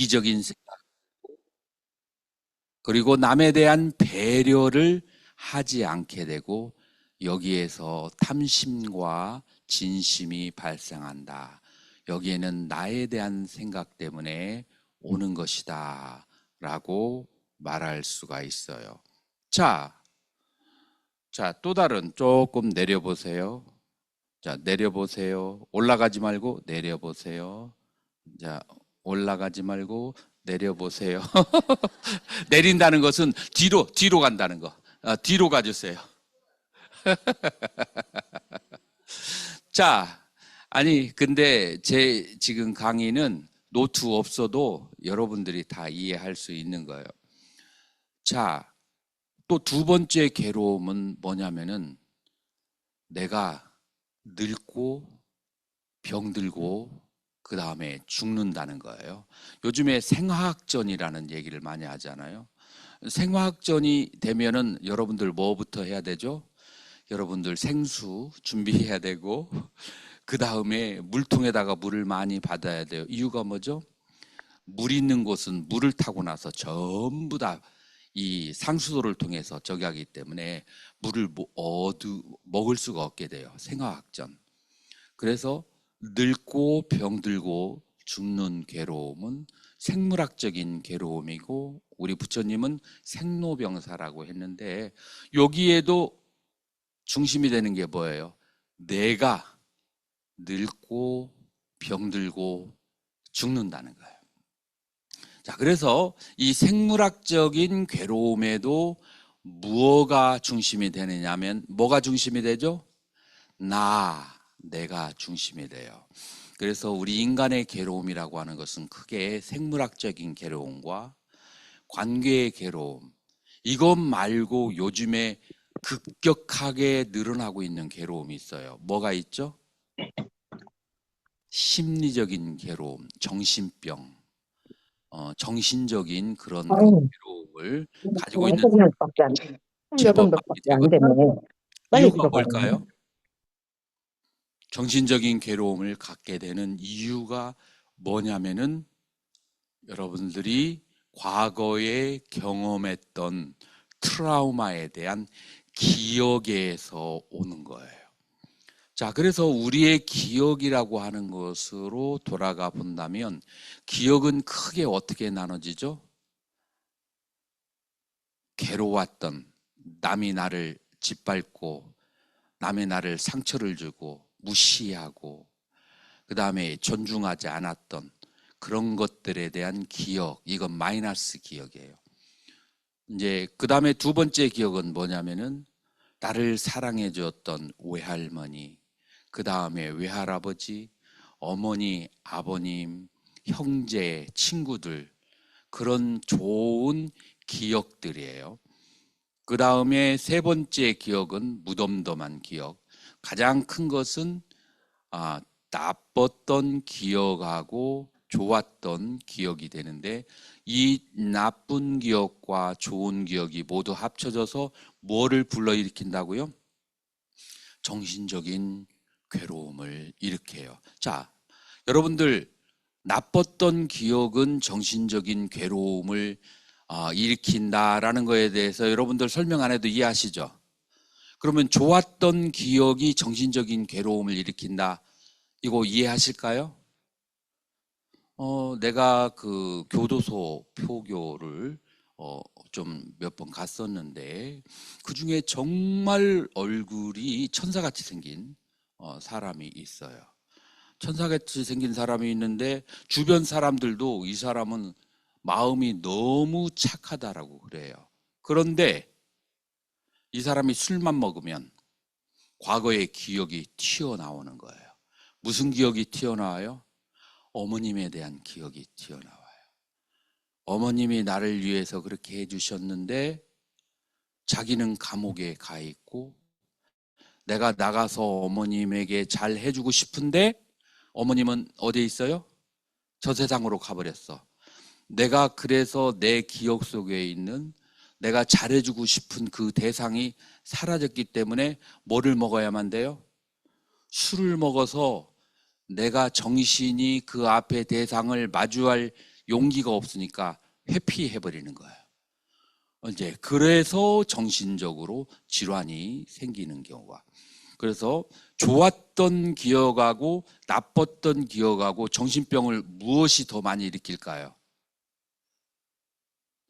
이기적인 생각, 그리고 남에 대한 배려를 하지 않게 되고 여기에서 탐심과 진심이 발생한다. 여기에는 나에 대한 생각 때문에 오는 것이다 라고 말할 수가 있어요. 자, 또 다른 조금 내려보세요. 자, 내려보세요. 올라가지 말고 내려보세요. 자, 올라가지 말고 내려보세요. 내린다는 것은 뒤로 간다는 거. 뒤로 가주세요. 자, 아니, 근데 제 지금 강의는 노트 없어도 여러분들이 다 이해할 수 있는 거예요. 자, 또 두 번째 괴로움은 뭐냐면은 내가 늙고 병들고 그 다음에 죽는다는 거예요. 요즘에 생화학전이라는 얘기를 많이 하잖아요. 생화학전이 되면은 여러분들 뭐부터 해야 되죠? 여러분들 생수 준비해야 되고 그 다음에 물통에다가 물을 많이 받아야 돼요. 이유가 뭐죠? 물 있는 곳은 물을 타고 나서 전부 다 이 상수도를 통해서 저기 하기 때문에 물을 먹을 수가 없게 돼요. 생화학전. 그래서 늙고 병들고 죽는 괴로움은 생물학적인 괴로움이고 우리 부처님은 생로병사라고 했는데 여기에도 중심이 되는 게 뭐예요? 내가 늙고 병들고 죽는다는 거예요. 자, 그래서 이 생물학적인 괴로움에도 무엇가 중심이 되느냐면 뭐가 중심이 되죠? 내가 중심이 돼요. 그래서 우리 인간의 괴로움이라고 하는 것은 크게 생물학적인 괴로움과 관계의 괴로움, 이것 말고 요즘에 급격하게 늘어나고 있는 괴로움이 있어요. 뭐가 있죠? 심리적인 괴로움, 정신병, 정신적인 그런 그 아유, 괴로움을 가지고 있는 5명밖에 안 돼. 제법 많이 8명밖에 안 되거든요. 되네. 빨리 이유가 들어가요. 뭘까요? 정신적인 괴로움을 갖게 되는 이유가 뭐냐면은 여러분들이 과거에 경험했던 트라우마에 대한 기억에서 오는 거예요. 자, 그래서 우리의 기억이라고 하는 것으로 돌아가 본다면 기억은 크게 어떻게 나눠지죠? 괴로웠던, 남이 나를 짓밟고 남의 나를 상처를 주고 무시하고 그 다음에 존중하지 않았던 그런 것들에 대한 기억, 이건 마이너스 기억이에요. 이제 그 다음에 두 번째 기억은 뭐냐면은 나를 사랑해 주었던 외할머니, 그 다음에 외할아버지, 어머니, 아버님, 형제, 친구들, 그런 좋은 기억들이에요. 그 다음에 세 번째 기억은 무덤덤한 기억. 가장 큰 것은 나빴던 기억하고 좋았던 기억이 되는데 이 나쁜 기억과 좋은 기억이 모두 합쳐져서 뭐를 불러일으킨다고요? 정신적인 괴로움을 일으켜요. 자, 여러분들 나빴던 기억은 정신적인 괴로움을 일으킨다라는 거에 대해서 여러분들 설명 안 해도 이해하시죠? 그러면 좋았던 기억이 정신적인 괴로움을 일으킨다. 이거 이해하실까요? 내가 그 교도소 표교를 좀 몇 번 갔었는데 그 중에 정말 얼굴이 천사같이 생긴 사람이 있어요. 천사같이 생긴 사람이 있는데 주변 사람들도 이 사람은 마음이 너무 착하다라고 그래요. 그런데 이 사람이 술만 먹으면 과거의 기억이 튀어나오는 거예요. 무슨 기억이 튀어나와요? 어머님에 대한 기억이 튀어나와요. 어머님이 나를 위해서 그렇게 해주셨는데 자기는 감옥에 가 있고 내가 나가서 어머님에게 잘 해주고 싶은데 어머님은 어디에 있어요? 저 세상으로 가버렸어. 내가 그래서 내 기억 속에 있는 내가 잘해주고 싶은 그 대상이 사라졌기 때문에 뭐를 먹어야만 돼요? 술을 먹어서 내가 정신이 그 앞에 대상을 마주할 용기가 없으니까 회피해버리는 거예요. 이제 그래서 정신적으로 질환이 생기는 경우가. 그래서 좋았던 기억하고 나빴던 기억하고 정신병을 무엇이 더 많이 일으킬까요?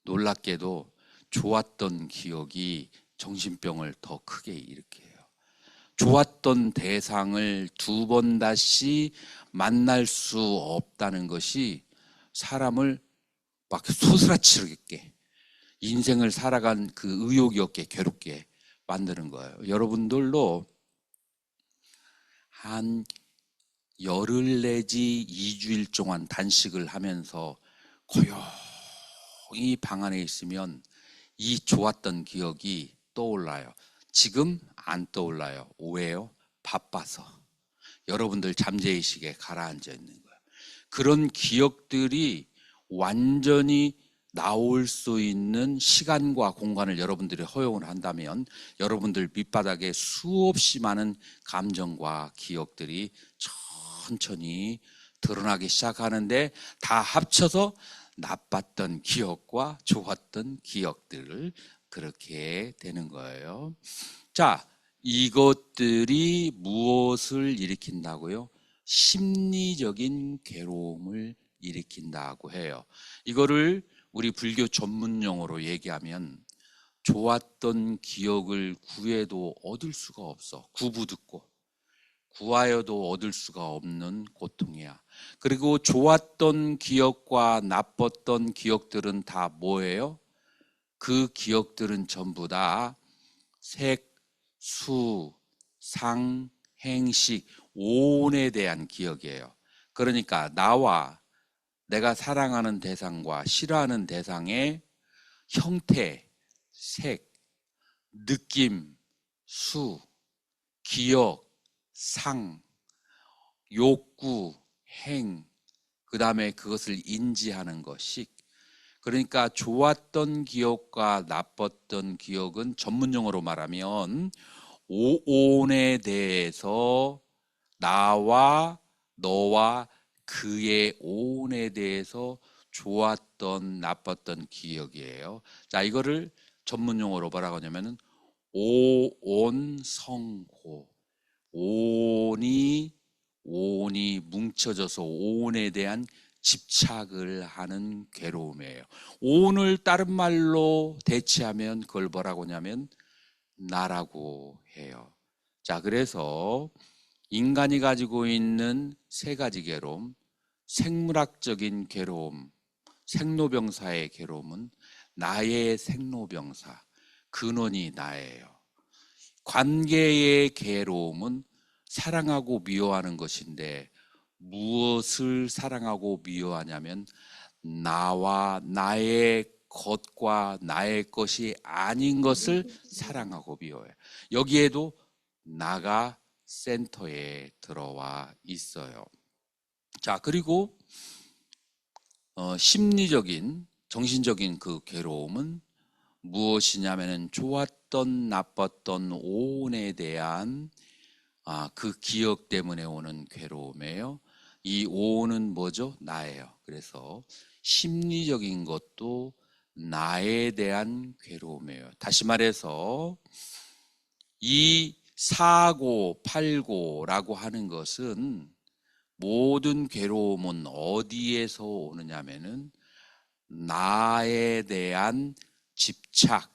놀랍게도 좋았던 기억이 정신병을 더 크게 일으켜요. 좋았던 대상을 두 번 다시 만날 수 없다는 것이 사람을 막 소스라치게 인생을 살아간 그 의욕이 없게 괴롭게 만드는 거예요. 여러분들도 한 열흘 내지 2주일 동안 단식을 하면서 고요히 방 안에 있으면 이 좋았던 기억이 떠올라요. 지금 안 떠올라요. 왜요? 바빠서. 여러분들 잠재의식에 가라앉아 있는 거예요. 그런 기억들이 완전히 나올 수 있는 시간과 공간을 여러분들이 허용을 한다면 여러분들 밑바닥에 수없이 많은 감정과 기억들이 천천히 드러나기 시작하는데 다 합쳐서 나빴던 기억과 좋았던 기억들을 그렇게 되는 거예요. 자, 이것들이 무엇을 일으킨다고요? 심리적인 괴로움을 일으킨다고 해요. 이거를 우리 불교 전문 용어로 얘기하면 좋았던 기억을 구해도 얻을 수가 없어. 구부듣고 구하여도 얻을 수가 없는 고통이야. 그리고 좋았던 기억과 나빴던 기억들은 다 뭐예요? 그 기억들은 전부 다 색, 수, 상, 행식, 오온에 대한 기억이에요. 그러니까 나와 내가 사랑하는 대상과 싫어하는 대상의 형태, 색, 느낌, 수, 기억, 상, 욕구, 행, 그 다음에 그것을 인지하는 것식. 그러니까 좋았던 기억과 나빴던 기억은 전문용어로 말하면 오온에 대해서 나와 너와 그의 오온에 대해서 좋았던 나빴던 기억이에요. 자, 이거를 전문용어로 뭐라고 하냐면은 오온성고. 오온이 뭉쳐져서 오온에 대한 집착을 하는 괴로움이에요. 오온을 다른 말로 대체하면 그걸 뭐라고 하냐면 나라고 해요. 자, 그래서 인간이 가지고 있는 세 가지 괴로움, 생물학적인 괴로움, 생로병사의 괴로움은 나의 생로병사, 근원이 나예요. 관계의 괴로움은 사랑하고 미워하는 것인데 무엇을 사랑하고 미워하냐면 나와 나의 것과 나의 것이 아닌 것을 사랑하고 미워해요. 여기에도 나가 센터에 들어와 있어요. 자, 그리고 심리적인 정신적인 그 괴로움은 무엇이냐면은 좋았던 나빴던 오온에 대한 그 기억 때문에 오는 괴로움이에요. 이 오온은 뭐죠? 나예요. 그래서 심리적인 것도 나에 대한 괴로움이에요. 다시 말해서 이 사고, 팔고라고 하는 것은 모든 괴로움은 어디에서 오느냐면은 나에 대한 집착,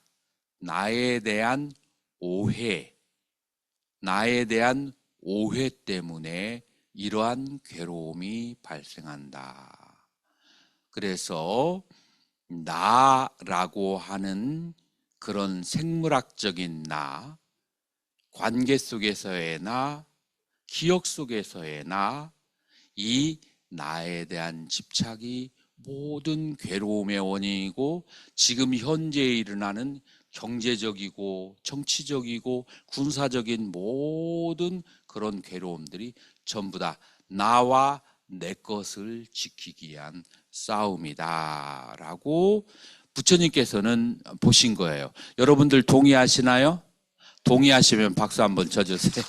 나에 대한 오해, 나에 대한 오해 때문에 이러한 괴로움이 발생한다. 그래서 나라고 하는 그런 생물학적인 나, 관계 속에서의 나, 기억 속에서의 나, 이 나에 대한 집착이 모든 괴로움의 원인이고 지금 현재 일어나는 경제적이고 정치적이고 군사적인 모든 그런 괴로움들이 전부 다 나와 내 것을 지키기 위한 싸움이다 라고 부처님께서는 보신 거예요. 여러분들 동의하시나요? 동의하시면 박수 한번 쳐주세요.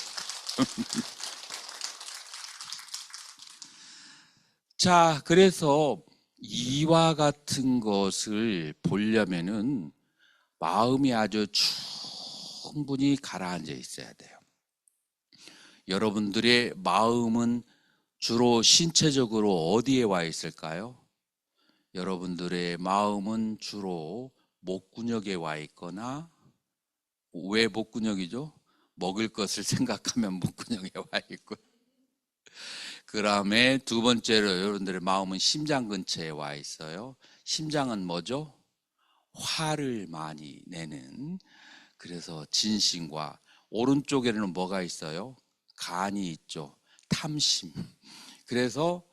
자, 그래서 이와 같은 것을 보려면은 마음이 아주 충분히 가라앉아 있어야 돼요. 여러분들의 마음은 주로 신체적으로 어디에 와 있을까요? 여러분들의 마음은 주로 목구멍에 와 있거나, 왜 목구멍이죠? 먹을 것을 생각하면 목구멍에 와 있고, 그 다음에 두 번째로 여러분들의 마음은 심장 근처에 와 있어요. 심장은 뭐죠? 화를 많이 내는, 그래서 진심과, 오른쪽에는 뭐가 있어요? 간이 있죠. 탐심. 그래서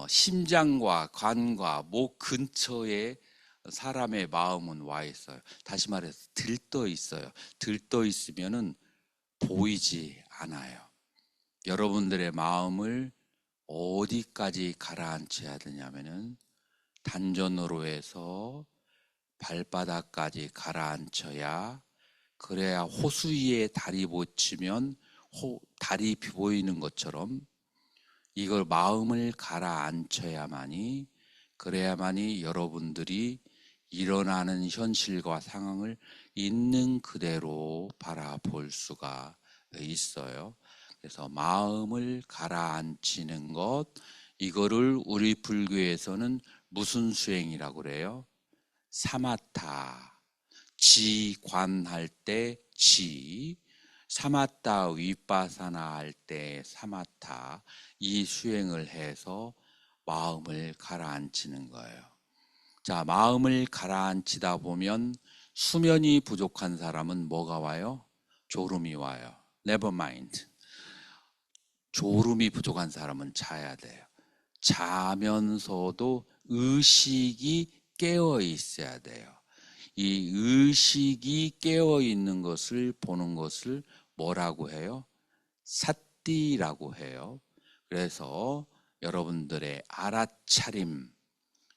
심장과 관과 목 근처에 사람의 마음은 와 있어요. 다시 말해서 들떠 있어요. 들떠 있으면은 보이지 않아요. 여러분들의 마음을 어디까지 가라앉혀야 되냐면은 단전으로 해서 발바닥까지 가라앉혀야, 그래야 호수 위에 다리 붙이면 다리 보이는 것처럼 이걸 마음을 가라앉혀야만이, 그래야만이 여러분들이 일어나는 현실과 상황을 있는 그대로 바라볼 수가 있어요. 그래서 마음을 가라앉히는 것, 이거를 우리 불교에서는 무슨 수행이라고 그래요? 사마타, 지관할 때 지, 사마타 위파사나 할 때 사마타, 이 수행을 해서 마음을 가라앉히는 거예요. 자, 마음을 가라앉히다 보면 수면이 부족한 사람은 뭐가 와요? 졸음이 와요. Never mind. 졸음이 부족한 사람은 자야 돼요. 자면서도 의식이 깨어 있어야 돼요. 이 의식이 깨어 있는 것을 보는 것을 뭐라고 해요? 사띠라고 해요. 그래서 여러분들의 알아차림,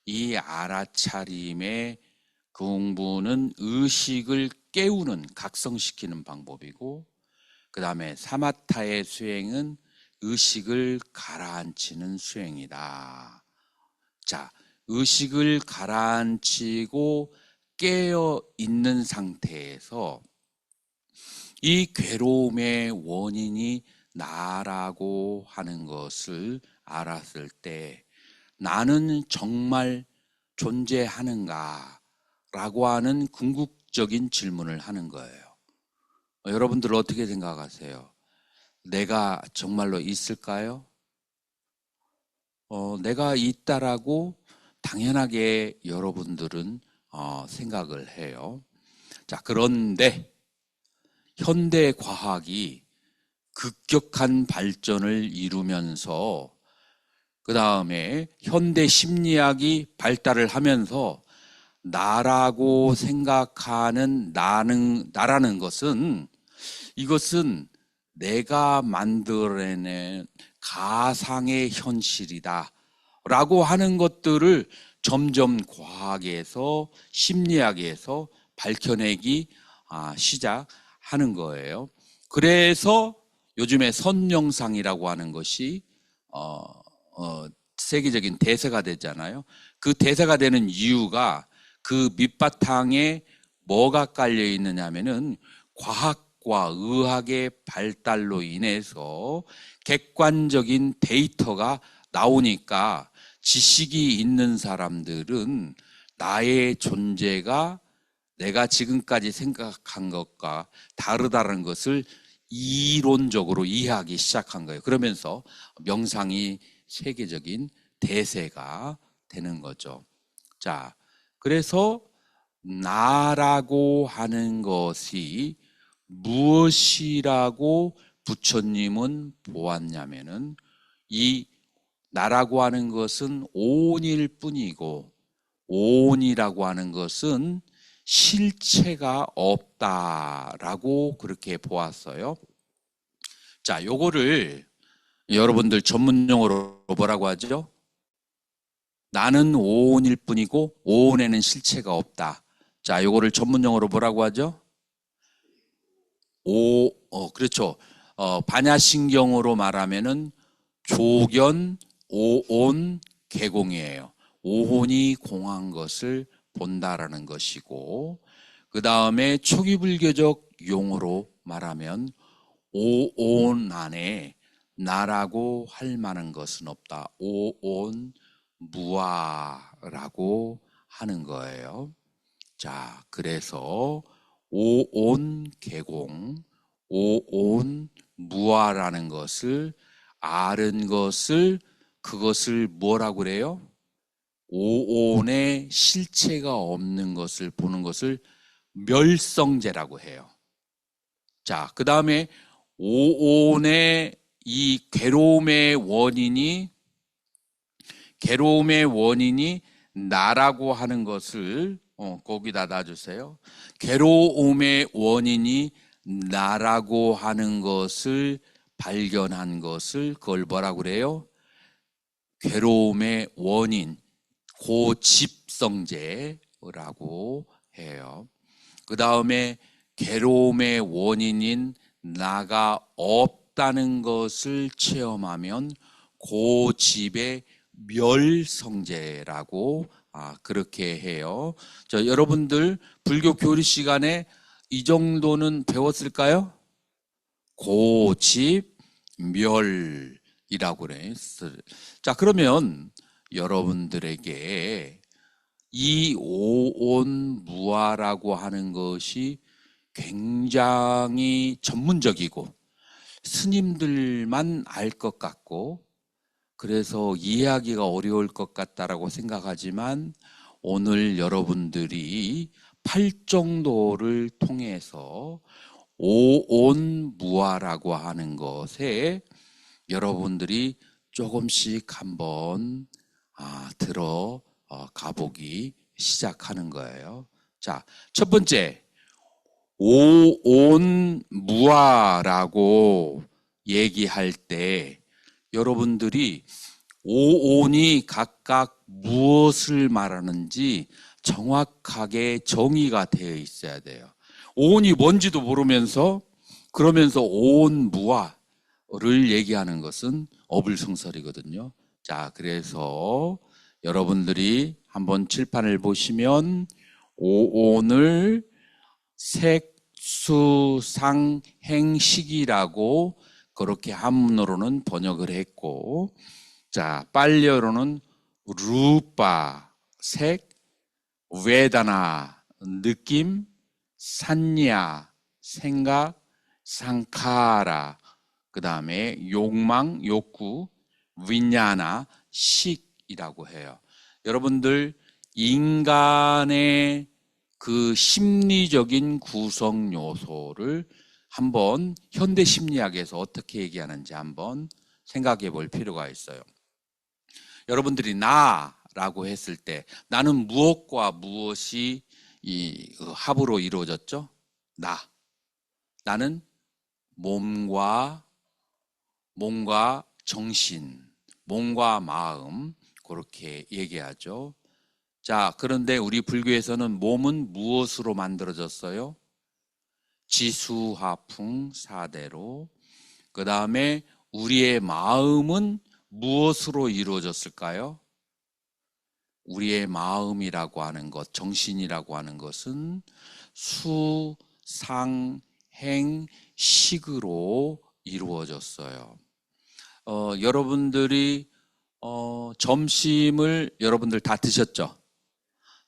이 알아차림의 공부는 의식을 깨우는, 각성시키는 방법이고, 그 다음에 사마타의 수행은 의식을 가라앉히는 수행이다. 자, 의식을 가라앉히고 깨어 있는 상태에서 이 괴로움의 원인이 나라고 하는 것을 알았을 때, 나는 정말 존재하는가? 라고 하는 궁극적인 질문을 하는 거예요. 여러분들 어떻게 생각하세요? 내가 정말로 있을까요? 내가 있다라고 당연하게 여러분들은 생각을 해요. 자, 그런데 현대 과학이 급격한 발전을 이루면서, 그 다음에 현대 심리학이 발달을 하면서 나라고 생각하는 나라는 것은, 이것은 내가 만들어낸 가상의 현실이다 라고 하는 것들을 점점 과학에서 심리학에서 밝혀내기 시작하는 거예요. 그래서 요즘에 선명상이라고 하는 것이 세계적인 대세가 됐잖아요. 그 대세가 되는 이유가 그 밑바탕에 뭐가 깔려 있느냐면은 과학과 의학의 발달로 인해서 객관적인 데이터가 나오니까 지식이 있는 사람들은 나의 존재가 내가 지금까지 생각한 것과 다르다는 것을 이론적으로 이해하기 시작한 거예요. 그러면서 명상이 세계적인 대세가 되는 거죠. 자, 그래서 나라고 하는 것이 무엇이라고 부처님은 보았냐면은, 이 나라고 하는 것은 오온일 뿐이고, 오온이라고 하는 것은 실체가 없다라고 그렇게 보았어요. 자, 요거를 여러분들 전문용어로 뭐라고 하죠? 나는 오온일 뿐이고 오온에는 실체가 없다. 자, 요거를 전문용어로 뭐라고 하죠? 그렇죠. 반야신경으로 말하면은 조견, 오온, 개공이에요. 오혼이 공한 것을 본다라는 것이고, 그 다음에 초기 불교적 용어로 말하면 오온 안에 나라고 할 만한 것은 없다. 오온 무아라고 하는 거예요. 자, 그래서 오온 개공, 오온 무아라는 것을 아는 것을, 그것을 뭐라고 그래요? 오온의 실체가 없는 것을 보는 것을 멸성제라고 해요. 자, 그 다음에 오온의 이 괴로움의 원인이 나라고 하는 것을 거기다 놔주세요. 괴로움의 원인이 나라고 하는 것을 발견한 것을 그걸 뭐라고 그래요? 괴로움의 원인, 고집성제라고 해요. 그 다음에 괴로움의 원인인 나가 없다는 것을 체험하면 고집의 멸성제라고 그렇게 해요. 여러분들 불교 교리 시간에 이 정도는 배웠을까요? 고집, 멸이라고 그래요. 자, 그러면 여러분들에게 이 오온무아라고 하는 것이 굉장히 전문적이고 스님들만 알 것 같고 그래서 이해하기가 어려울 것 같다라고 생각하지만 오늘 여러분들이 팔정도를 통해서 오온무아라고 하는 것에 여러분들이 조금씩 한번 가보기 시작하는 거예요. 자, 첫 번째, 오온무아라고 얘기할 때 여러분들이 오온이 각각 무엇을 말하는지 정확하게 정의가 되어 있어야 돼요. 오온이 뭔지도 모르면서 그러면서 오온무아를 얘기하는 것은 어불성설이거든요. 자, 그래서 여러분들이 한번 칠판을 보시면 오온을 색수상행식이라고 그렇게 한문으로는 번역을 했고, 자, 빨리어로는 루파, 색, 웨다나, 느낌, 산야, 생각, 상카라, 그 다음에 욕망, 욕구, 윈야나, 식이라고 해요. 여러분들 인간의 그 심리적인 구성 요소를 한번 현대 심리학에서 어떻게 얘기하는지 한번 생각해 볼 필요가 있어요. 여러분들이 나라고 했을 때 나는 무엇과 무엇이 합으로 이루어졌죠? 나는 몸과 정신, 몸과 마음 그렇게 얘기하죠. 자, 그런데 우리 불교에서는 몸은 무엇으로 만들어졌어요? 지수화풍 사대로. 그 다음에 우리의 마음은 무엇으로 이루어졌을까요? 우리의 마음이라고 하는 것, 정신이라고 하는 것은 수, 상, 행, 식으로 이루어졌어요. 여러분들이 점심을 여러분들 다 드셨죠?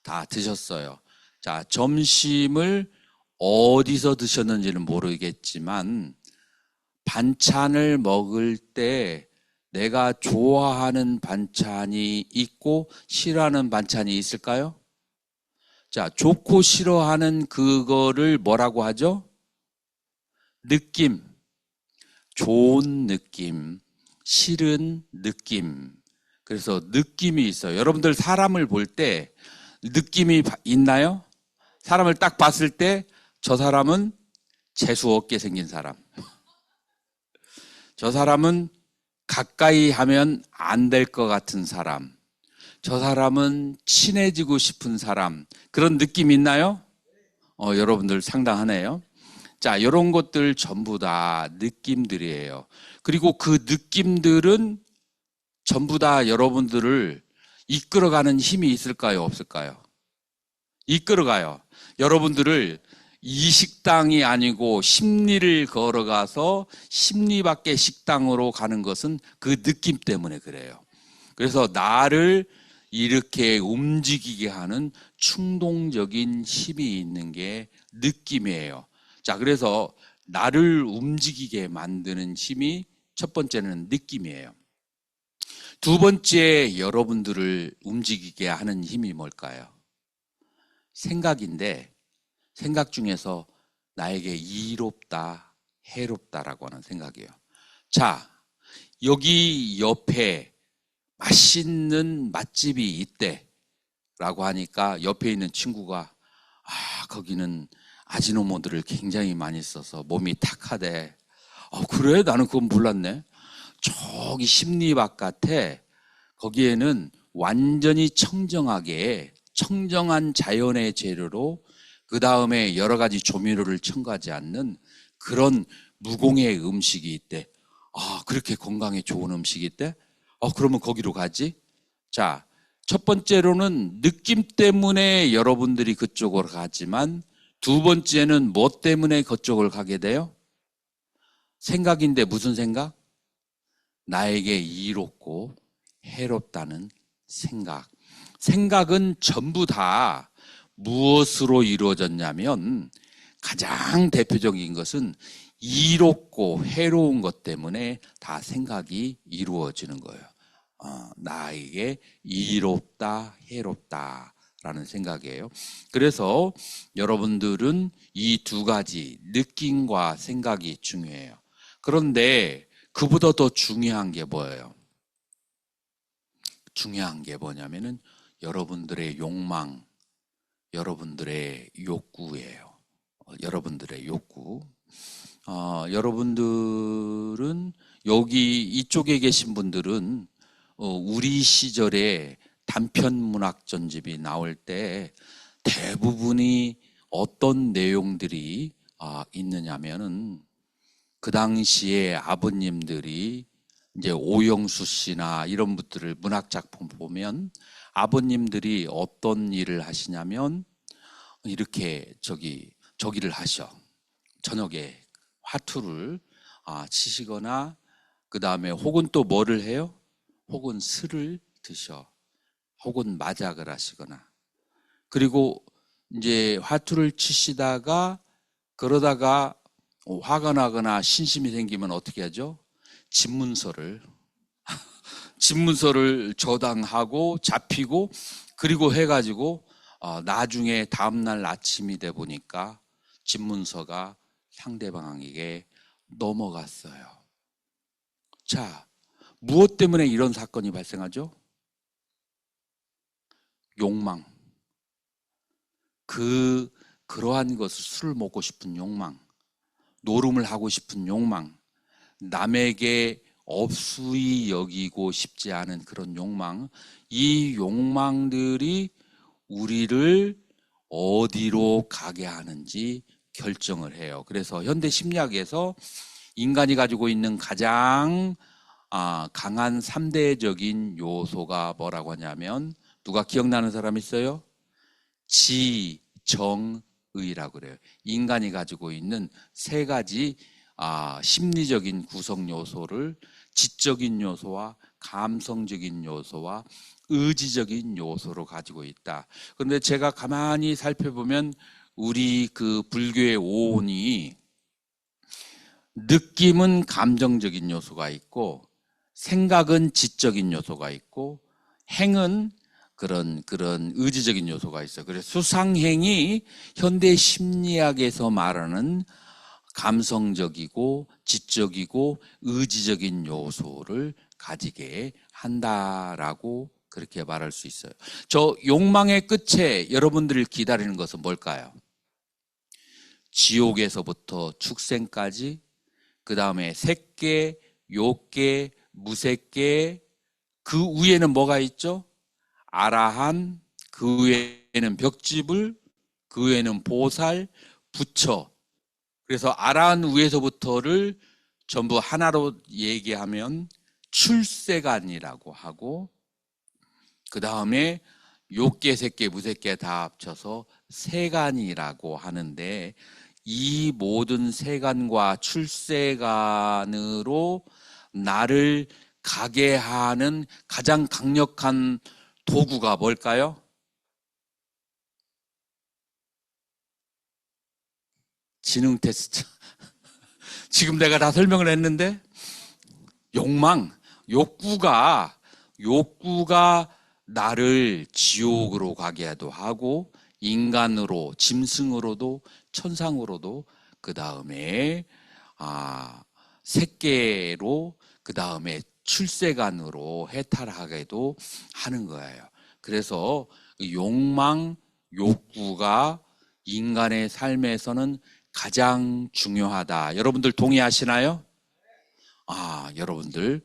다 드셨어요. 자, 점심을 어디서 드셨는지는 모르겠지만 반찬을 먹을 때 내가 좋아하는 반찬이 있고 싫어하는 반찬이 있을까요? 자, 좋고 싫어하는 그거를 뭐라고 하죠? 느낌. 좋은 느낌, 싫은 느낌. 그래서 느낌이 있어요. 여러분들 사람을 볼 때 느낌이 있나요? 사람을 딱 봤을 때 저 사람은 재수 없게 생긴 사람. 저 사람은 가까이 하면 안 될 것 같은 사람. 저 사람은 친해지고 싶은 사람. 그런 느낌 있나요? 여러분들 상당하네요. 자, 이런 것들 전부 다 느낌들이에요. 그리고 그 느낌들은 전부 다 여러분들을 이끌어가는 힘이 있을까요? 없을까요? 이끌어가요. 여러분들을 이 식당이 아니고 십리를 걸어가서 십리 밖의 식당으로 가는 것은 그 느낌 때문에 그래요. 그래서 나를 이렇게 움직이게 하는 충동적인 힘이 있는 게 느낌이에요. 자, 그래서 나를 움직이게 만드는 힘이 첫 번째는 느낌이에요. 두 번째 여러분들을 움직이게 하는 힘이 뭘까요? 생각인데, 생각 중에서 나에게 이롭다, 해롭다라고 하는 생각이에요. 자, 여기 옆에 맛있는 맛집이 있대 라고 하니까 옆에 있는 친구가 거기는 아지노모드를 굉장히 많이 써서 몸이 탁하대. 그래? 나는 그건 몰랐네. 저기 십리 바깥에 거기에는 완전히 청정한 자연의 재료로 그 다음에 여러 가지 조미료를 첨가하지 않는 그런 무공의 음식이 있대. 그렇게 건강에 좋은 음식이 있대? 그러면 거기로 가지? 자, 첫 번째로는 느낌 때문에 여러분들이 그쪽으로 가지만 두 번째는 뭐 때문에 그쪽을 가게 돼요? 생각인데 무슨 생각? 나에게 이롭고 해롭다는 생각. 생각은 전부 다 무엇으로 이루어졌냐면 가장 대표적인 것은 이롭고 해로운 것 때문에 다 생각이 이루어지는 거예요. 나에게 이롭다, 해롭다 라는 생각이에요. 그래서 여러분들은 이 두 가지 느낌과 생각이 중요해요. 그런데 그보다 더 중요한 게 뭐예요? 중요한 게 뭐냐면은 여러분들의 욕망, 여러분들의 욕구예요. 여러분들의 욕구. 여러분들은 여기 이쪽에 계신 분들은 우리 시절에 단편문학 전집이 나올 때 대부분이 어떤 내용들이 있느냐면은 그 당시에 아버님들이 이제 오영수 씨나 이런 분들을 문학 작품 보면 아버님들이 어떤 일을 하시냐면 이렇게 저기를 하셔. 저녁에 화투를 치시거나 그 다음에 혹은 또 뭐를 해요? 혹은 술을 드셔. 혹은 마작을 하시거나. 그리고 이제 화투를 치시다가 그러다가 화가 나거나 신심이 생기면 어떻게 하죠? 집문서를 저당하고 잡히고 그리고 해가지고 나중에 다음날 아침이 돼 보니까 집문서가 상대방에게 넘어갔어요. 자, 무엇 때문에 이런 사건이 발생하죠? 욕망. 그러한 것을 술을 먹고 싶은 욕망, 노름을 하고 싶은 욕망, 남에게 업수히 여기고 싶지 않은 그런 욕망, 이 욕망들이 우리를 어디로 가게 하는지 결정을 해요. 그래서 현대 심리학에서 인간이 가지고 있는 가장 강한 3대적인 요소가 뭐라고 하냐면 누가 기억나는 사람 있어요? 지, 정, 의라고 그래요. 인간이 가지고 있는 세 가지 심리적인 구성 요소를 지적인 요소와 감성적인 요소와 의지적인 요소로 가지고 있다. 그런데 제가 가만히 살펴보면 우리 그 불교의 오온이 느낌은 감정적인 요소가 있고 생각은 지적인 요소가 있고 행은 그런 의지적인 요소가 있어요. 그래서 수상행이 현대 심리학에서 말하는 감성적이고 지적이고 의지적인 요소를 가지게 한다라고 그렇게 말할 수 있어요. 저 욕망의 끝에 여러분들을 기다리는 것은 뭘까요? 지옥에서부터 축생까지, 그 다음에 색계, 욕계, 무색계, 그 위에는 뭐가 있죠? 아라한, 그 위에는 벽지불, 그 위에는 보살, 부처. 그래서 아라한 위에서부터를 전부 하나로 얘기하면 출세간이라고 하고, 그 다음에 욕계, 색계, 무색계 다 합쳐서 세간이라고 하는데, 이 모든 세간과 출세간으로 나를 가게 하는 가장 강력한 도구가 뭘까요? 지능 테스트. 지금 내가 다 설명을 했는데, 욕망, 욕구가 나를 지옥으로 가게도 하고, 인간으로, 짐승으로도, 천상으로도, 그 다음에 색계로, 그 다음에 출세간으로 해탈하게도 하는 거예요. 그래서 욕망, 욕구가 인간의 삶에서는 가장 중요하다. 여러분들 동의하시나요? 여러분들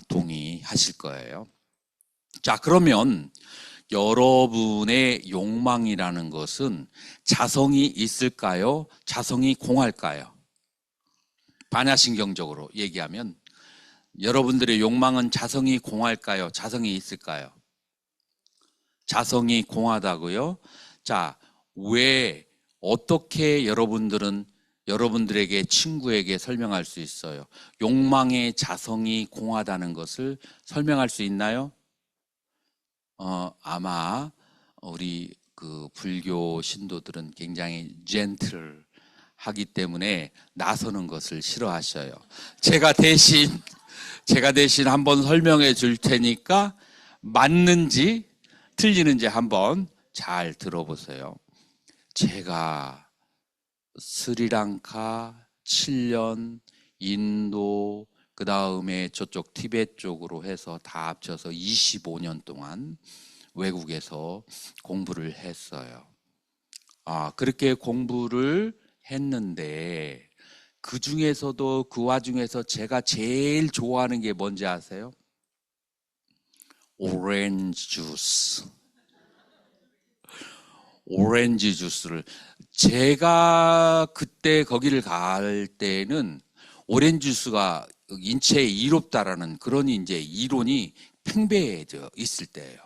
동의하실 거예요. 자, 그러면 여러분의 욕망이라는 것은 자성이 있을까요? 자성이 공할까요? 반야신경적으로 얘기하면 여러분들의 욕망은 자성이 공할까요? 자성이 있을까요? 자성이 공하다고요? 자, 왜 어떻게 여러분들에게 친구에게 설명할 수 있어요? 욕망의 자성이 공하다는 것을 설명할 수 있나요? 아마 우리 그 불교 신도들은 굉장히 젠틀하기 때문에 나서는 것을 싫어하셔요. 제가 대신 한번 설명해 줄 테니까 맞는지 틀리는지 한번 잘 들어보세요. 제가 스리랑카 7년, 인도, 그 다음에 저쪽 티베트 쪽으로 해서 다 합쳐서 25년 동안 외국에서 공부를 했어요. 그렇게 공부를 했는데 그 중에서도 그 와중에서 제가 제일 좋아하는 게 뭔지 아세요? 오렌지 주스. 오렌지 주스를 제가 그때 거기를 갈 때는 오렌지 주스가 인체에 이롭다라는 그런 이제 이론이 팽배해져 있을 때예요.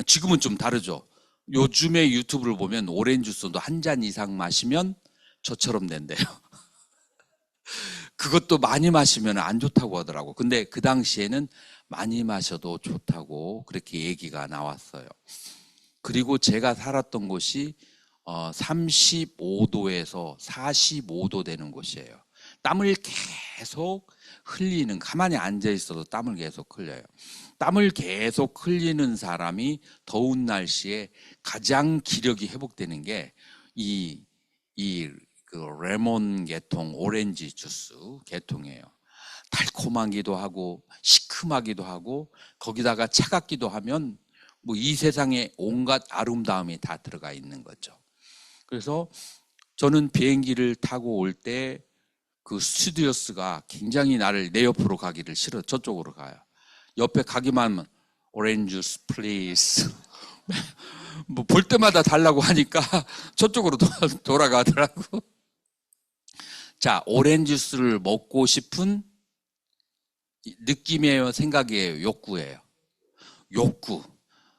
지금은 좀 다르죠. 요즘에 유튜브를 보면 오렌지 주스도 한 잔 이상 마시면 저처럼 된대요. 그것도 많이 마시면 안 좋다고 하더라고. 근데 그 당시에는 많이 마셔도 좋다고 그렇게 얘기가 나왔어요. 그리고 제가 살았던 곳이 35도에서 45도 되는 곳이에요. 땀을 계속 흘리는, 가만히 앉아 있어도 땀을 계속 흘려요. 땀을 계속 흘리는 사람이 더운 날씨에 가장 기력이 회복되는 게 그 레몬 계통, 오렌지 주스 계통이에요. 달콤하기도 하고 시큼하기도 하고 거기다가 차갑기도 하면 뭐 이 세상에 온갖 아름다움이 다 들어가 있는 거죠. 그래서 저는 비행기를 타고 올 때 그 스튜디오스가 굉장히 나를 내 옆으로 가기를 싫어. 저쪽으로 가요. 옆에 가기만 하면 오렌지 주스 플리즈. 뭐 볼 때마다 달라고 하니까 저쪽으로 돌아가더라고. 자, 오렌지 주스를 먹고 싶은 느낌이에요, 생각이에요, 욕구예요. 욕구.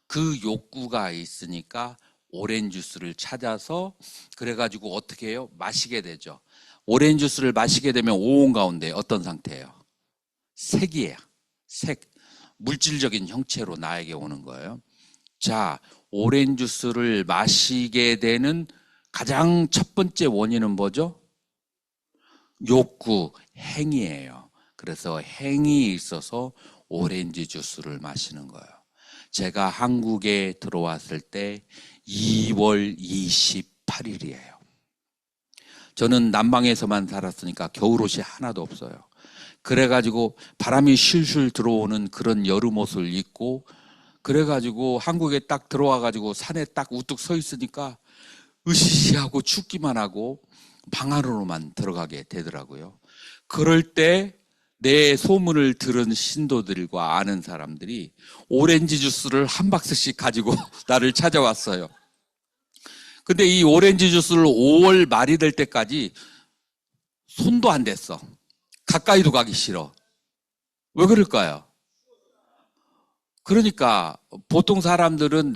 그 욕구가 있으니까 오렌지 주스를 찾아서 그래가지고 어떻게 해요? 마시게 되죠. 오렌지 주스를 마시게 되면 오온 가운데 어떤 상태예요? 색이에요. 색. 물질적인 형체로 나에게 오는 거예요. 자, 오렌지 주스를 마시게 되는 가장 첫 번째 원인은 뭐죠? 욕구, 행위예요. 그래서 행위에 있어서 오렌지 주스를 마시는 거예요. 제가 한국에 들어왔을 때 2월 28일이에요. 저는 남방에서만 살았으니까 겨울옷이 하나도 없어요. 그래가지고 바람이 실실 들어오는 그런 여름 옷을 입고 그래가지고 한국에 딱 들어와가지고 산에 딱 우뚝 서 있으니까 으시시하고 춥기만 하고 방 안으로만 들어가게 되더라고요. 그럴 때 내 소문을 들은 신도들과 아는 사람들이 오렌지 주스를 한 박스씩 가지고 나를 찾아왔어요. 근데 이 오렌지 주스를 5월 말이 될 때까지 손도 안 댔어. 가까이도 가기 싫어. 왜 그럴까요? 그러니까 보통 사람들은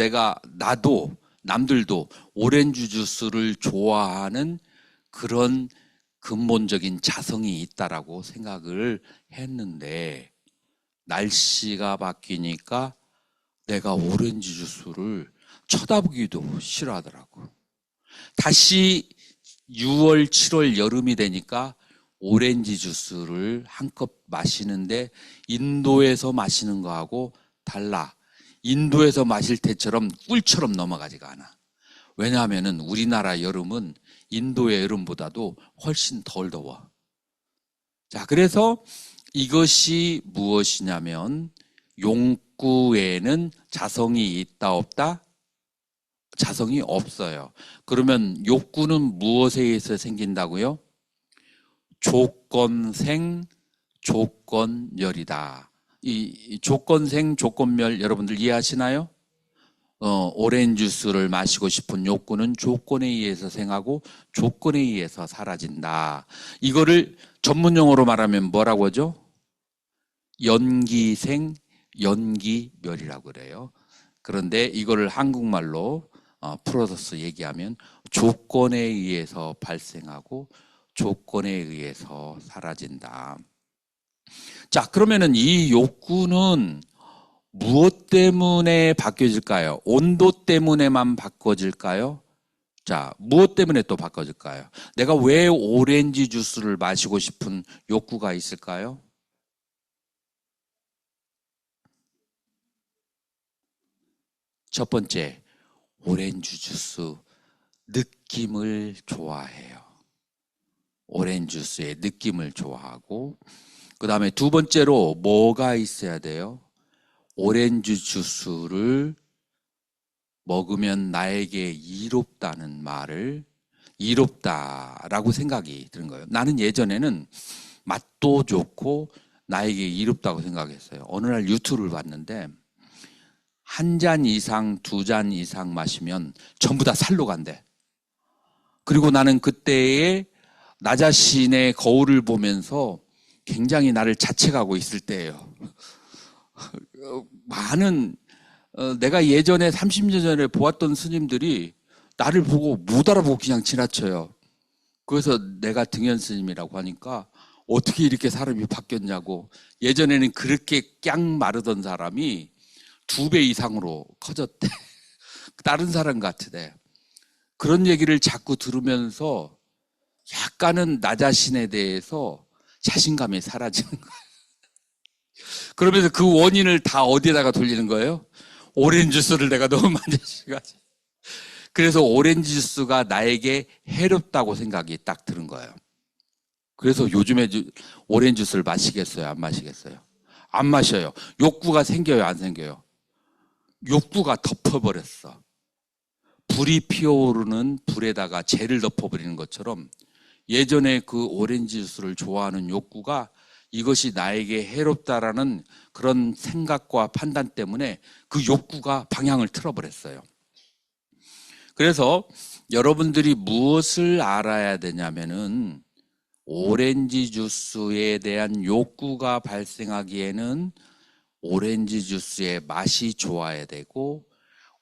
나도 남들도 오렌지 주스를 좋아하는 그런 근본적인 자성이 있다라고 생각을 했는데 날씨가 바뀌니까 내가 오렌지 주스를 쳐다보기도 싫어하더라고. 다시 6월, 7월 여름이 되니까 오렌지 주스를 한 컵 마시는데 인도에서 마시는 거하고 달라. 인도에서 마실 때처럼 꿀처럼 넘어가지가 않아. 왜냐하면 우리나라 여름은 인도의 여름보다도 훨씬 덜 더워. 자, 그래서 이것이 무엇이냐면 용구에는 자성이 있다 없다? 자성이 없어요. 그러면 욕구는 무엇에 의해서 생긴다고요? 조건생, 조건멸이다. 이 조건생, 조건멸 여러분들 이해하시나요? 오렌지 주스를 마시고 싶은 욕구는 조건에 의해서 생하고 조건에 의해서 사라진다. 이거를 전문 용어로 말하면 뭐라고 하죠? 연기생, 연기멸이라고 그래요. 그런데 이거를 한국말로 풀어서 얘기하면 조건에 의해서 발생하고 조건에 의해서 사라진다. 자, 그러면은 이 욕구는 무엇 때문에 바뀌어질까요? 온도 때문에만 바꿔질까요? 자, 무엇 때문에 또 바꿔질까요? 내가 왜 오렌지 주스를 마시고 싶은 욕구가 있을까요? 첫 번째, 오렌지 주스 느낌을 좋아해요. 오렌지 주스의 느낌을 좋아하고, 그 다음에 두 번째로 뭐가 있어야 돼요? 오렌지 주스를 먹으면 나에게 이롭다는 말을 이롭다라고 생각이 드는 거예요. 나는 예전에는 맛도 좋고 나에게 이롭다고 생각했어요. 어느 날 유튜브를 봤는데 한 잔 이상, 두 잔 이상 마시면 전부 다 살로 간대. 그리고 나는 그때에 나 자신의 거울을 보면서 굉장히 나를 자책하고 있을 때예요. 많은 내가 예전에 30년 전에 보았던 스님들이 나를 보고 못 알아보고 그냥 지나쳐요. 그래서 내가 등현 스님이라고 하니까 어떻게 이렇게 사람이 바뀌었냐고. 예전에는 그렇게 깡 마르던 사람이 2배 이상으로 커졌대. 다른 사람 같으대. 그런 얘기를 자꾸 들으면서 약간은 나 자신에 대해서 자신감이 사라지는 거예요. 그러면서 그 원인을 다 어디에다가 돌리는 거예요? 오렌지 주스를 내가 너무 많이 마셔가지고. 그래서 오렌지 주스가 나에게 해롭다고 생각이 딱 드는 거예요. 그래서 요즘에 오렌지 주스를 마시겠어요? 안 마시겠어요? 안 마셔요. 욕구가 생겨요? 안 생겨요? 욕구가 덮어버렸어. 불이 피어오르는 불에다가 재를 덮어버리는 것처럼 예전에 그 오렌지 주스를 좋아하는 욕구가 이것이 나에게 해롭다라는 그런 생각과 판단 때문에 그 욕구가 방향을 틀어버렸어요. 그래서 여러분들이 무엇을 알아야 되냐면은 오렌지 주스에 대한 욕구가 발생하기에는 오렌지 주스의 맛이 좋아야 되고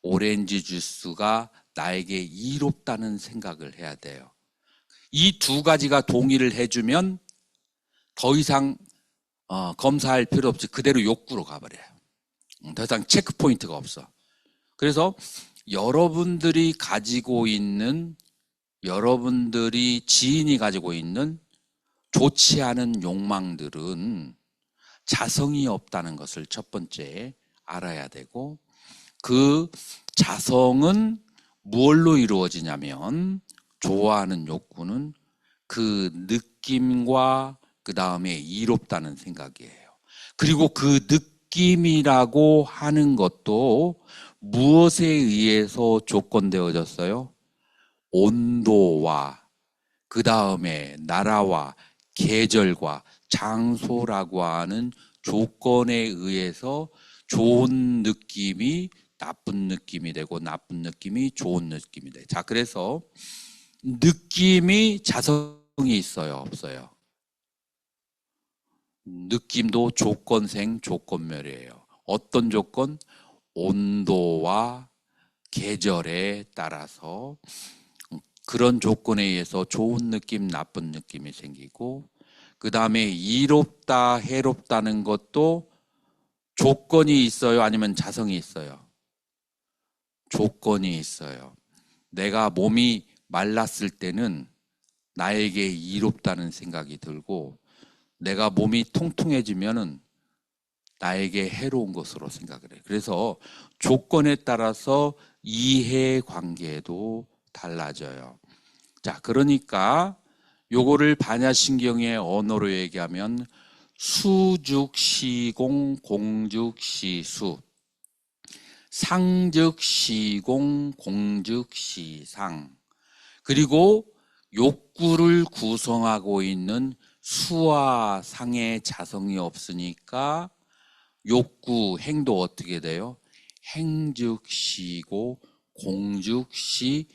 오렌지 주스가 나에게 이롭다는 생각을 해야 돼요. 이 두 가지가 동의를 해주면 더 이상 검사할 필요 없이 그대로 욕구로 가버려요. 더 이상 체크포인트가 없어. 그래서 여러분들이 가지고 있는 여러분들이 지인이 가지고 있는 좋지 않은 욕망들은 자성이 없다는 것을 첫 번째 알아야 되고 그 자성은 무엇로 이루어지냐면 좋아하는 욕구는 그 느낌과 그 다음에 이롭다는 생각이에요. 그리고 그 느낌이라고 하는 것도 무엇에 의해서 조건되어졌어요? 온도와 그 다음에 나라와 계절과 장소라고 하는 조건에 의해서 좋은 느낌이 나쁜 느낌이 되고 나쁜 느낌이 좋은 느낌이 돼. 자, 그래서 느낌이 자성이 있어요, 없어요? 느낌도 조건생, 조건멸이에요. 어떤 조건? 온도와 계절에 따라서 그런 조건에 의해서 좋은 느낌, 나쁜 느낌이 생기고, 그 다음에 이롭다, 해롭다는 것도 조건이 있어요? 아니면 자성이 있어요? 조건이 있어요. 내가 몸이 말랐을 때는 나에게 이롭다는 생각이 들고, 내가 몸이 통통해지면은 나에게 해로운 것으로 생각을 해요. 그래서 조건에 따라서 이해 관계도 달라져요. 자, 그러니까 요거를 반야신경의 언어로 얘기하면 수즉시공 공즉시수, 상즉시공 공즉시상, 그리고 욕구를 구성하고 있는 수와 상의 자성이 없으니까 욕구, 행도 어떻게 돼요? 행즉시고 공즉시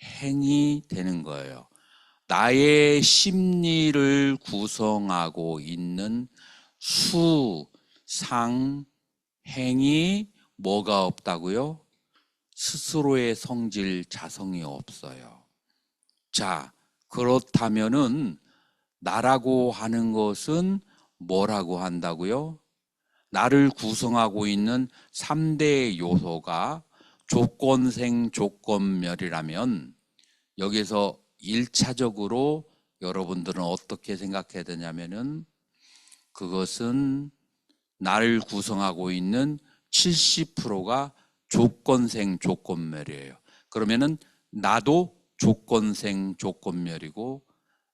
행이 되는 거예요. 나의 심리를 구성하고 있는 수, 상, 행이 뭐가 없다고요? 스스로의 성질, 자성이 없어요. 자, 그렇다면은 나라고 하는 것은 뭐라고 한다고요? 나를 구성하고 있는 3대 요소가 조건생, 조건멸이라면 여기서 1차적으로 여러분들은 어떻게 생각해야 되냐면은 그것은 나를 구성하고 있는 70%가 조건생, 조건멸이에요. 그러면은 나도 조건생, 조건멸이고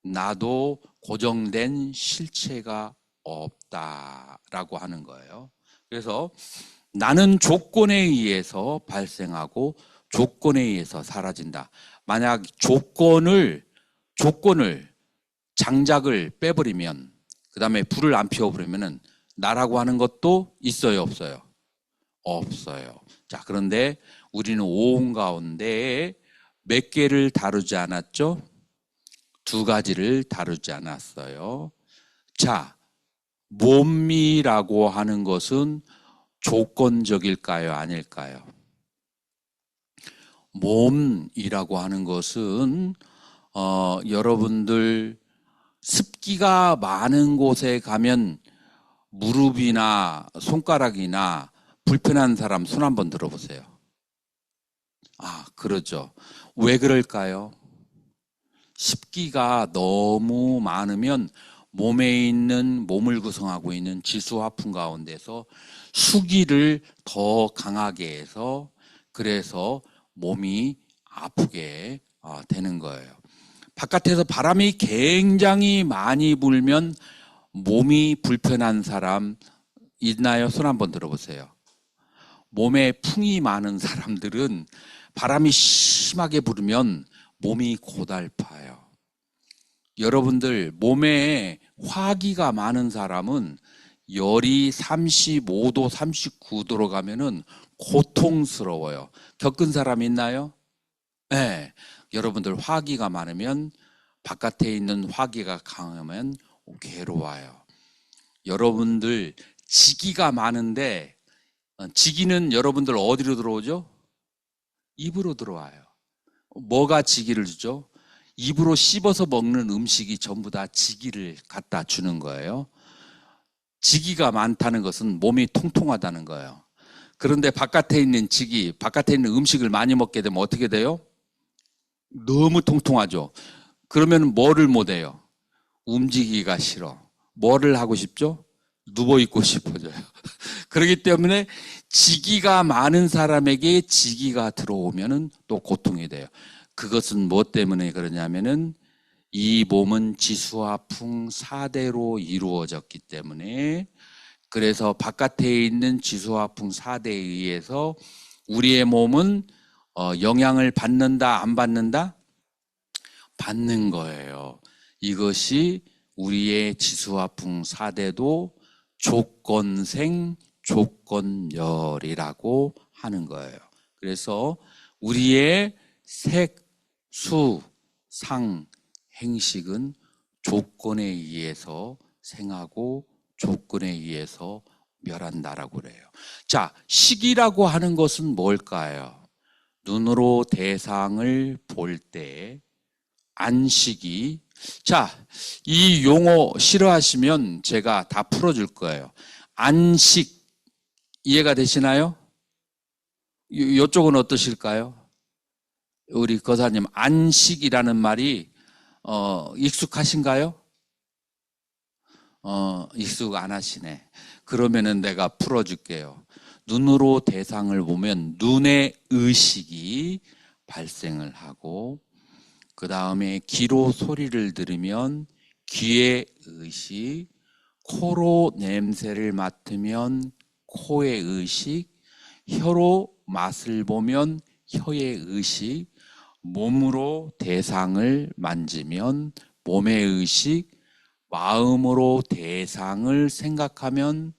나도 고정된 실체가 없다라고 하는 거예요. 그래서 나는 조건에 의해서 발생하고 조건에 의해서 사라진다. 만약 조건을 장작을 빼버리면, 그 다음에 불을 안 피워버리면은 나라고 하는 것도 있어요, 없어요? 없어요. 자, 그런데 우리는 오온 가운데 몇 개를 다루지 않았죠? 2가지를 다루지 않았어요. 자, 몸이라고 하는 것은 조건적일까요? 아닐까요? 몸이라고 하는 것은 여러분들 습기가 많은 곳에 가면 무릎이나 손가락이나 불편한 사람 손 한번 들어보세요. 아, 그러죠. 왜 그럴까요? 습기가 너무 많으면 몸을 구성하고 있는 지수화풍 가운데서 수기를 더 강하게 해서 그래서 몸이 아프게 되는 거예요. 바깥에서 바람이 굉장히 많이 불면 몸이 불편한 사람 있나요? 손 한번 들어보세요. 몸에 풍이 많은 사람들은 바람이 심하게 불으면 몸이 고달파요. 여러분들 몸에 화기가 많은 사람은 열이 35도, 39도로 가면은 고통스러워요. 겪은 사람 있나요? 네. 여러분들 화기가 많으면 바깥에 있는 화기가 강하면 괴로워요. 여러분들 지기가 많은데 지기는 여러분들 어디로 들어오죠? 입으로 들어와요. 뭐가 지기를 주죠? 입으로 씹어서 먹는 음식이 전부 다 지기를 갖다 주는 거예요. 지기가 많다는 것은 몸이 통통하다는 거예요. 그런데 바깥에 있는 바깥에 있는 음식을 많이 먹게 되면 어떻게 돼요? 너무 통통하죠. 그러면 뭐를 못 해요? 움직이기가 싫어. 뭐를 하고 싶죠? 누워있고 싶어져요. 그렇기 때문에 지기가 많은 사람에게 지기가 들어오면 또 고통이 돼요. 그것은 뭐 때문에 그러냐면은 이 몸은 지수화풍 4대로 이루어졌기 때문에, 그래서 바깥에 있는 지수화풍 4대에 의해서 우리의 몸은 영향을 받는다, 안 받는다? 받는 거예요. 이것이 우리의 지수화풍 4대도 조건생, 조건열이라고 하는 거예요. 그래서 우리의 색, 수, 상, 행식은 조건에 의해서 생하고 조건에 의해서 멸한다라고 그래요. 자, 식이라고 하는 것은 뭘까요? 눈으로 대상을 볼 때 안식이. 자, 이 용어 싫어하시면 제가 다 풀어줄 거예요. 안식 이해가 되시나요? 이쪽은 어떠실까요? 우리 거사님, 안식이라는 말이 익숙하신가요? 익숙 안 하시네. 그러면은 내가 풀어줄게요. 눈으로 대상을 보면 눈의 의식이 발생을 하고, 그 다음에 귀로 소리를 들으면 귀의 의식, 코로 냄새를 맡으면 코의 의식, 혀로 맛을 보면 혀의 의식, 몸으로 대상을 만지면 몸의 의식, 마음으로 대상을 생각하면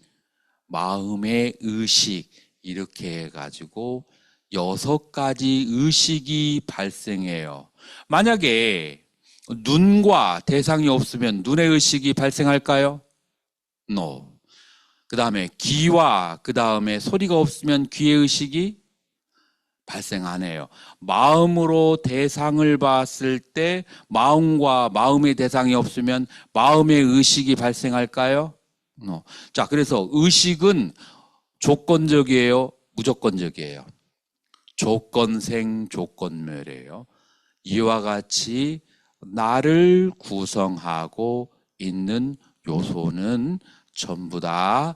마음의 의식, 이렇게 해가지고 6가지 의식이 발생해요. 만약에 눈과 대상이 없으면 눈의 의식이 발생할까요? No. 그 다음에 귀와 그 다음에 소리가 없으면 귀의 의식이 발생 안 해요. 마음으로 대상을 봤을 때 마음과 마음의 대상이 없으면 마음의 의식이 발생할까요? No. 자, 그래서 의식은 조건적이에요? 무조건적이에요? 조건생 조건멸이에요. 이와 같이 나를 구성하고 있는 요소는 전부 다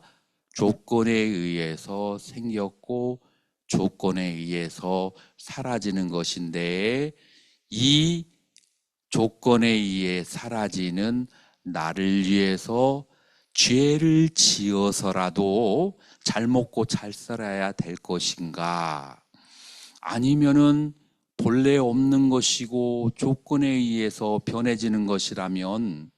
조건에 의해서 생겼고 조건에 의해서 사라지는 것인데, 이 조건에 의해 사라지는 나를 위해서 죄를 지어서라도 잘 먹고 잘 살아야 될 것인가? 아니면은 본래 없는 것이고 조건에 의해서 변해지는 것이라면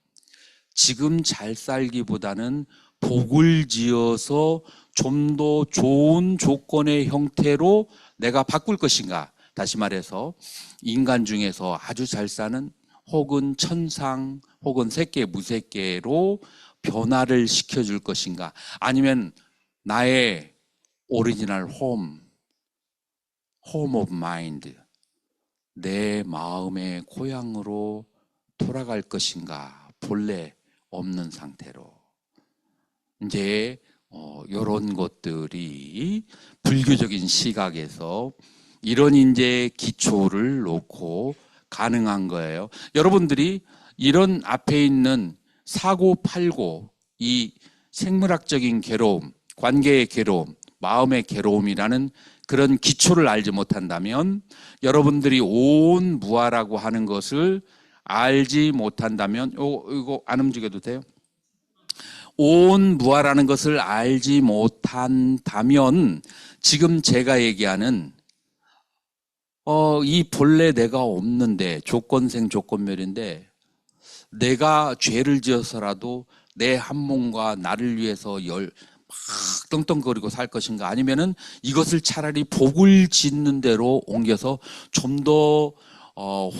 지금 잘 살기보다는 복을 지어서 좀 더 좋은 조건의 형태로 내가 바꿀 것인가? 다시 말해서 인간 중에서 아주 잘 사는 혹은 천상 혹은 새끼 무새끼로 변화를 시켜줄 것인가? 아니면 나의 오리지널 홈 오브 마인드, 내 마음의 고향으로 돌아갈 것인가? 본래 없는 상태로. 이제 이런 것들이 불교적인 시각에서 이런 이제 기초를 놓고 가능한 거예요. 여러분들이 이런 앞에 있는 사고 팔고 이 생물학적인 괴로움, 관계의 괴로움, 마음의 괴로움이라는 그런 기초를 알지 못한다면, 여러분들이 온 무아라고 하는 것을 알지 못한다면, 이거 안 움직여도 돼요? 온 무아라는 것을 알지 못한다면 지금 제가 얘기하는 이 본래 내가 없는데 조건생 조건멸인데 내가 죄를 지어서라도 내 한 몸과 나를 위해서 막 떵떵거리고 살 것인가, 아니면은 이것을 차라리 복을 짓는 대로 옮겨서 좀 더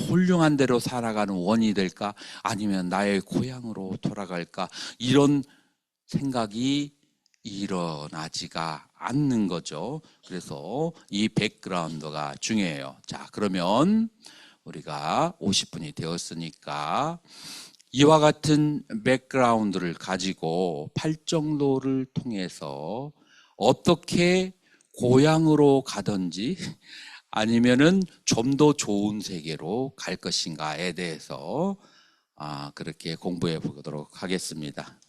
훌륭한 대로 살아가는 원이 될까, 아니면 나의 고향으로 돌아갈까, 이런 생각이 일어나지가 않는 거죠. 그래서 이 백그라운드가 중요해요. 자, 그러면 우리가 50분이 되었으니까 이와 같은 백그라운드를 가지고 팔정도를 통해서 어떻게 고향으로 가든지 아니면은 좀 더 좋은 세계로 갈 것인가에 대해서 그렇게 공부해 보도록 하겠습니다.